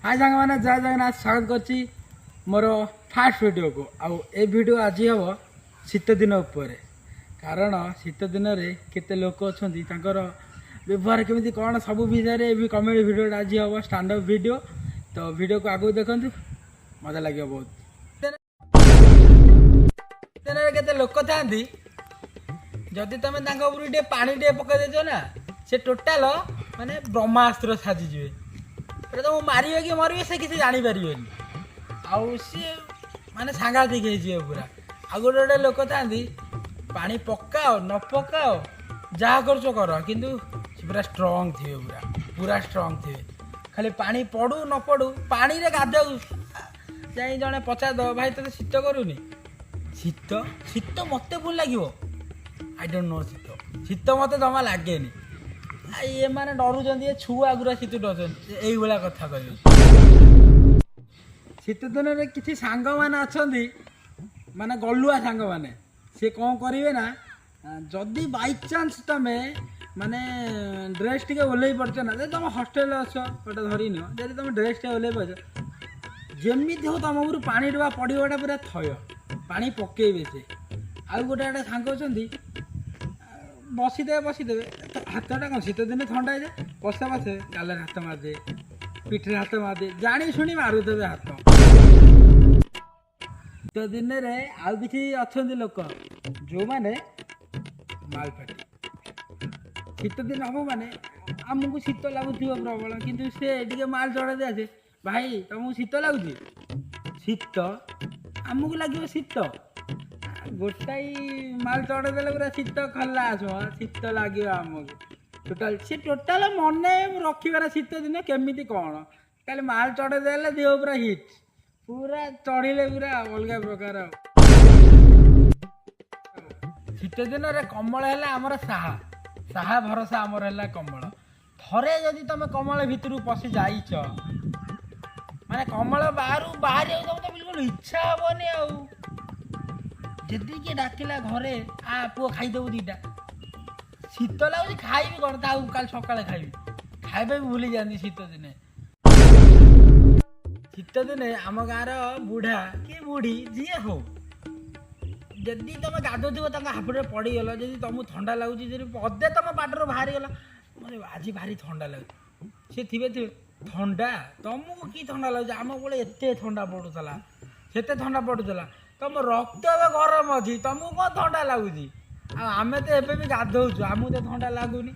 हाय सांग मैंने जय जगन्नाथ स्वागत करची मोर फास्ट वीडियो को आउ ए वीडियो आज हम शीत दिन उपर कारण शीत दिन में केते लोक अच्छा व्यवहार केमी कौन सब विषय भी कमेडी वीडियो आज हम स्टैंड अप वीडियो तो वीडियो को आगू देखु मजा लगे बहुत केते लोक था जदि तुम पानी टे पकई देच ना से टोटाल माने ब्रह्मास्त्र साजिजे तुम मारे कि मरवे से किसी जापर आउ सी माने सांघातिक हो पूरा आ गोटे गोटे लोक था पानी पकाओ न पकाओ जहाँ कर किंतु पूरा स्ट्रंग थे पूरा पूरा स्ट्रंग थे खाली पानी पड़ू न पड़ू पानी रे गाधो जा जड़े पचार दो भाई तो शीत करूनी शीत शीत मत भूल लगे आई डोंट नो शीत शीत मत जमा लगे ये माने डरुचंदी छुआ गुरा शीत डर यही कथा कह शीत दिन में किसी सांग मैंने अच्छा माने गलुआ सांग मैंने सी कौन करेंगे ना जदि बाई चान्स तुम माने ड्रेस टे ओल्ल पड़च ना तुम हस्टेल अच गोटे धरी नियो जब तुम ड्रेस टे ओल्ल पड़ जमी हो तुम ऊपर पानी डुआ पड़ोटा पूरा थय पानी पकेबे से आउ गोटे गोटे सांग अच्छा बसीदे हाथटा कौन शीत दिन ठंडा है पशा पशे गाल हाथ मारदे पिठे हाथ मारदे जानी शुणी मारुदेवे हाथ शीत दिन में आउ कि अच्छा लोक जो मैंने माल पाटी शीत दिन हम माने आमको शीत लगुथ प्रबल किंतु से माल चढ़ा दिया भाई तुमको शीत लगुच शीत आमको लगे शीत गोटाई माल चढ़े देले पूरा शीत खला आसो शीत लगे आमको टोटाल सी टोटाल मन रखिबार शीत दिन केमी कौन खाली माल चढ़े देले देह पूरा हिट पूरा चढ़िले पूरा अलग प्रकार शीत दिन कमल है आमर साहा साहा भरोसा आमर है कमल थरे जदि तुम कमल भितर पशि जाइच माने कमल बाहर बाहर तो बिल्कुल इच्छा हेनी आउ जदि किए डाकिला घरे आ पुओ खाईदेबू दीटा शीत लगुच खाइबी कौन काल सकाଳେ खाइबी खाइबा भी भूली जाती शीत दिने शीत दिने आम गाँव बुढ़ा कि बुढ़ी जी हो जदि तुम गाधुव हाफुटे पड़गल जदि तुमको ठंडा लगुच पदे तुम बाटर बाहरी गला मतलब आज भारी ठंडा लगे सी थे थे ठंडा तुमको कि ठंडा लगे आम को ठंडा पड़ूला से ठंडा पड़ूला तुम रक्त गरम अच्छी तुमको कौन ठंडा लगुच आम तो एवं भी गाधौचु आमको तो ठंडा लगुनि